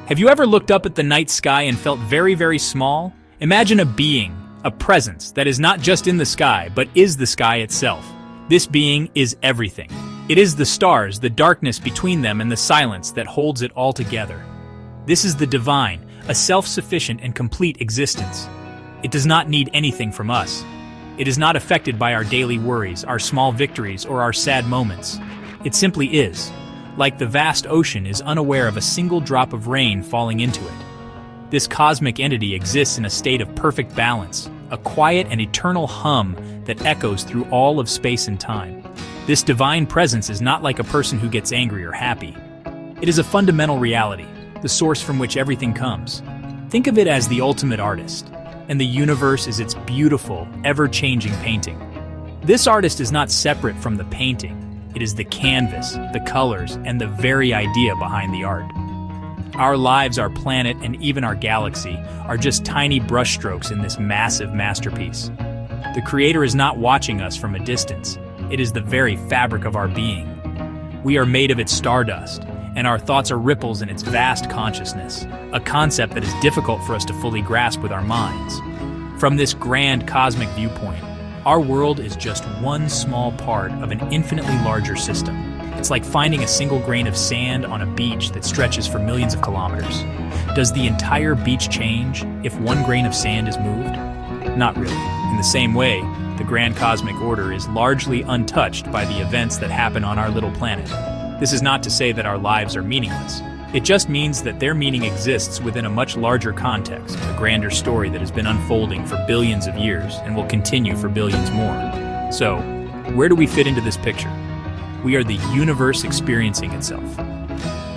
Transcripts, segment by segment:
Have you ever looked up at the night sky and felt very, very small? Imagine a being, a presence that is not just in the sky, but is the sky itself. This being is everything. It is the stars, the darkness between them, and the silence that holds it all together. This is the divine, a self-sufficient and complete existence. It does not need anything from us. It is not affected by our daily worries, our small victories, or our sad moments. It simply is. Like the vast ocean is unaware of a single drop of rain falling into it. This cosmic entity exists in a state of perfect balance, a quiet and eternal hum that echoes through all of space and time. This divine presence is not like a person who gets angry or happy. It is a fundamental reality, the source from which everything comes. Think of it as the ultimate artist, and the universe is its beautiful, ever-changing painting. This artist is not separate from the painting. It is the canvas, the colors, and the very idea behind the art. Our lives, our planet, and even our galaxy are just tiny brushstrokes in this massive masterpiece. The Creator is not watching us from a distance. It is the very fabric of our being. We are made of its stardust, and our thoughts are ripples in its vast consciousness, a concept that is difficult for us to fully grasp with our minds. From this grand cosmic viewpoint, our world is just one small part of an infinitely larger system. It's like finding a single grain of sand on a beach that stretches for millions of kilometers. Does the entire beach change if one grain of sand is moved? Not really. In the same way, the grand cosmic order is largely untouched by the events that happen on our little planet. This is not to say that our lives are meaningless. It just means that their meaning exists within a much larger context, a grander story that has been unfolding for billions of years and will continue for billions more. So, where do we fit into this picture? We are the universe experiencing itself.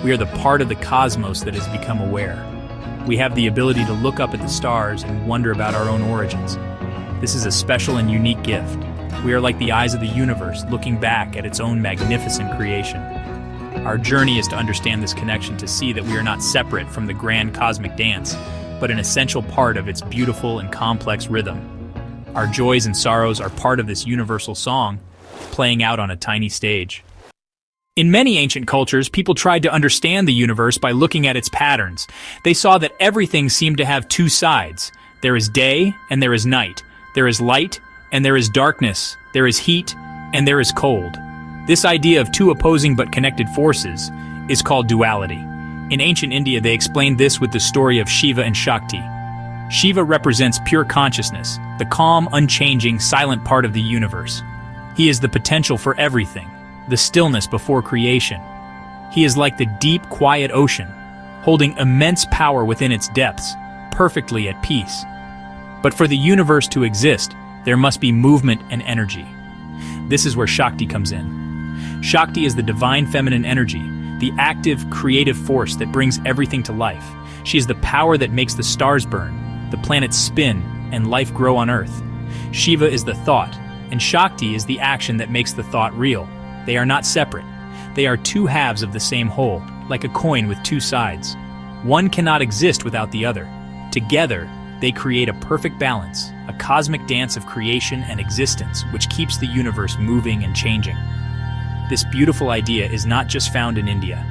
We are the part of the cosmos that has become aware. We have the ability to look up at the stars and wonder about our own origins. This is a special and unique gift. We are like the eyes of the universe looking back at its own magnificent creation. Our journey is to understand this connection, to see that we are not separate from the grand cosmic dance, but an essential part of its beautiful and complex rhythm. Our joys and sorrows are part of this universal song, playing out on a tiny stage. In many ancient cultures, people tried to understand the universe by looking at its patterns. They saw that everything seemed to have two sides. There is day and there is night. There is light and there is darkness. There is heat and there is cold. This idea of two opposing but connected forces is called duality. In ancient India, they explained this with the story of Shiva and Shakti. Shiva represents pure consciousness, the calm, unchanging, silent part of the universe. He is the potential for everything, the stillness before creation. He is like the deep, quiet ocean, holding immense power within its depths, perfectly at peace. But for the universe to exist, there must be movement and energy. This is where Shakti comes in. Shakti is the divine feminine energy, the active, creative force that brings everything to life. She is the power that makes the stars burn, the planets spin, and life grow on Earth. Shiva is the thought, and Shakti is the action that makes the thought real. They are not separate. They are two halves of the same whole, like a coin with two sides. One cannot exist without the other. Together, they create a perfect balance, a cosmic dance of creation and existence which keeps the universe moving and changing. This beautiful idea is not just found in India.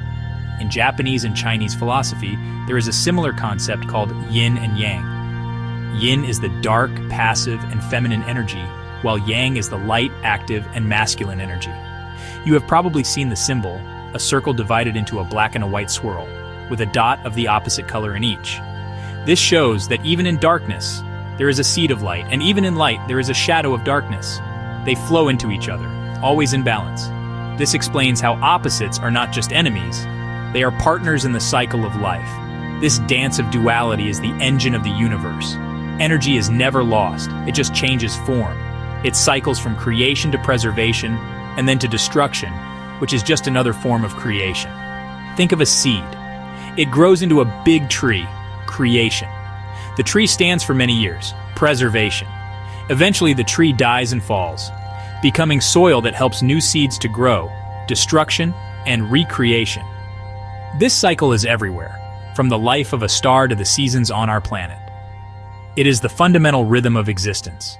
In Japanese and Chinese philosophy, there is a similar concept called yin and yang. Yin is the dark, passive, and feminine energy, while yang is the light, active, and masculine energy. You have probably seen the symbol, a circle divided into a black and a white swirl, with a dot of the opposite color in each. This shows that even in darkness, there is a seed of light, and even in light, there is a shadow of darkness. They flow into each other, always in balance. This explains how opposites are not just enemies, they are partners in the cycle of life. This dance of duality is the engine of the universe. Energy is never lost, it just changes form. It cycles from creation to preservation, and then to destruction, which is just another form of creation. Think of a seed. It grows into a big tree, creation. The tree stands for many years, preservation. Eventually the tree dies and falls, becoming soil that helps new seeds to grow, destruction, and recreation. This cycle is everywhere, from the life of a star to the seasons on our planet. It is the fundamental rhythm of existence,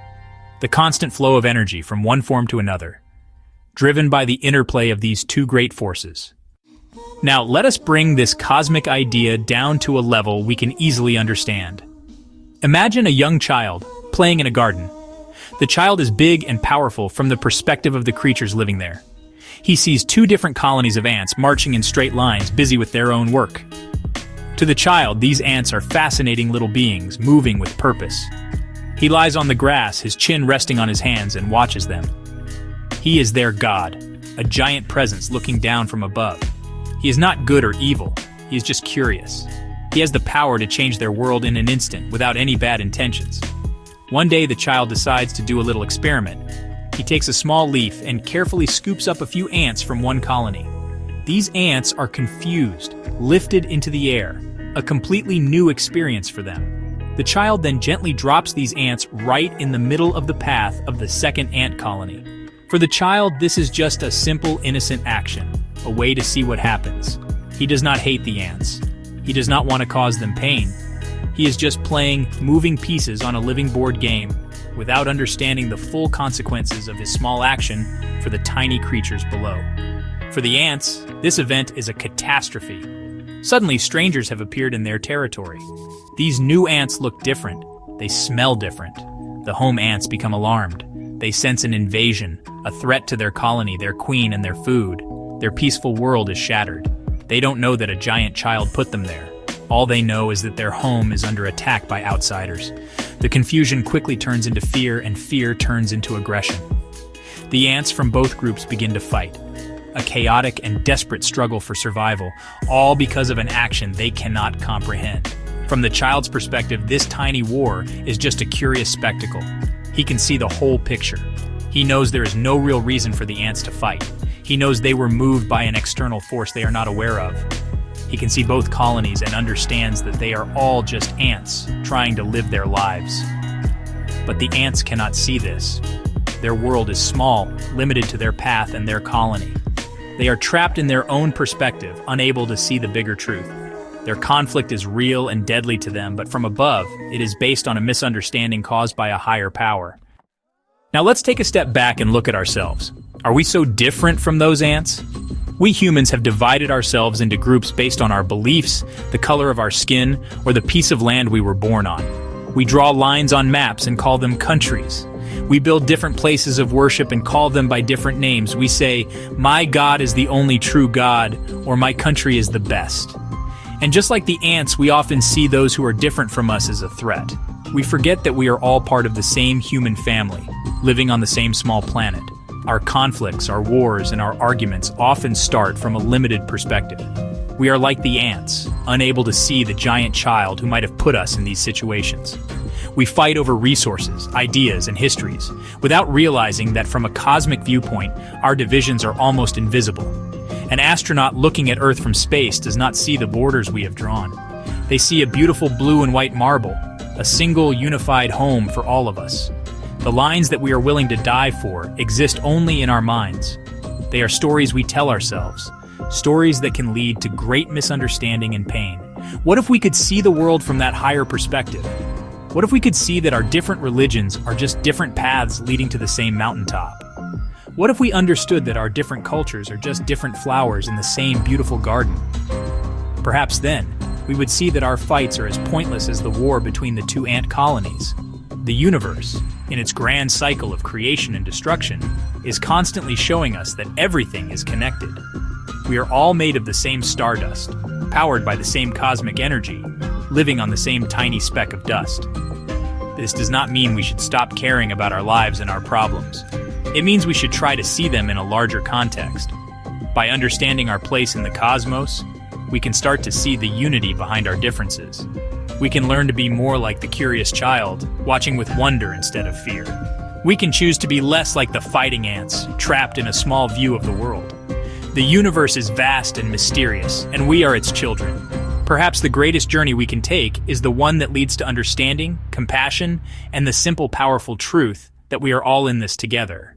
the constant flow of energy from one form to another, driven by the interplay of these two great forces. Now, let us bring this cosmic idea down to a level we can easily understand. Imagine a young child playing in a garden. The child is big and powerful from the perspective of the creatures living there. He sees two different colonies of ants marching in straight lines, busy with their own work. To the child, these ants are fascinating little beings, moving with purpose. He lies on the grass, his chin resting on his hands, and watches them. He is their god, a giant presence looking down from above. He is not good or evil, he is just curious. He has the power to change their world in an instant without any bad intentions. One day the child decides to do a little experiment. He takes a small leaf and carefully scoops up a few ants from one colony. These ants are confused, lifted into the air, a completely new experience for them. The child then gently drops these ants right in the middle of the path of the second ant colony. For the child, this is just a simple, innocent action, a way to see what happens. He does not hate the ants. He does not want to cause them pain. He is just playing moving pieces on a living board game without understanding the full consequences of his small action for the tiny creatures below. For the ants, this event is a catastrophe. Suddenly, strangers have appeared in their territory. These new ants look different. They smell different. The home ants become alarmed. They sense an invasion, a threat to their colony, their queen, and their food. Their peaceful world is shattered. They don't know that a giant child put them there. All they know is that their home is under attack by outsiders. The confusion quickly turns into fear, and fear turns into aggression. The ants from both groups begin to fight. A chaotic and desperate struggle for survival, all because of an action they cannot comprehend. From the child's perspective, this tiny war is just a curious spectacle. He can see the whole picture. He knows there is no real reason for the ants to fight. He knows they were moved by an external force they are not aware of. He can see both colonies and understands that they are all just ants trying to live their lives. But the ants cannot see this. Their world is small, limited to their path and their colony. They are trapped in their own perspective, unable to see the bigger truth. Their conflict is real and deadly to them, but from above, it is based on a misunderstanding caused by a higher power. Now let's take a step back and look at ourselves. Are we so different from those ants? We humans have divided ourselves into groups based on our beliefs, the color of our skin, or the piece of land we were born on. We draw lines on maps and call them countries. We build different places of worship and call them by different names. We say, "My God is the only true God," or "My country is the best." And just like the ants, we often see those who are different from us as a threat. We forget that we are all part of the same human family, living on the same small planet. Our conflicts, our wars, and our arguments often start from a limited perspective. We are like the ants, unable to see the giant child who might have put us in these situations. We fight over resources, ideas, and histories, without realizing that from a cosmic viewpoint, our divisions are almost invisible. An astronaut looking at Earth from space does not see the borders we have drawn. They see a beautiful blue and white marble, a single unified home for all of us. The lines that we are willing to die for exist only in our minds. They are stories we tell ourselves, stories that can lead to great misunderstanding and pain. What if we could see the world from that higher perspective? What if we could see that our different religions are just different paths leading to the same mountaintop? What if we understood that our different cultures are just different flowers in the same beautiful garden? Perhaps then, we would see that our fights are as pointless as the war between the two ant colonies. The universe, in its grand cycle of creation and destruction, is constantly showing us that everything is connected. We are all made of the same stardust, powered by the same cosmic energy, living on the same tiny speck of dust. This does not mean we should stop caring about our lives and our problems. It means we should try to see them in a larger context. By understanding our place in the cosmos, we can start to see the unity behind our differences. We can learn to be more like the curious child, watching with wonder instead of fear. We can choose to be less like the fighting ants, trapped in a small view of the world. The universe is vast and mysterious, and we are its children. Perhaps the greatest journey we can take is the one that leads to understanding, compassion, and the simple, powerful truth that we are all in this together.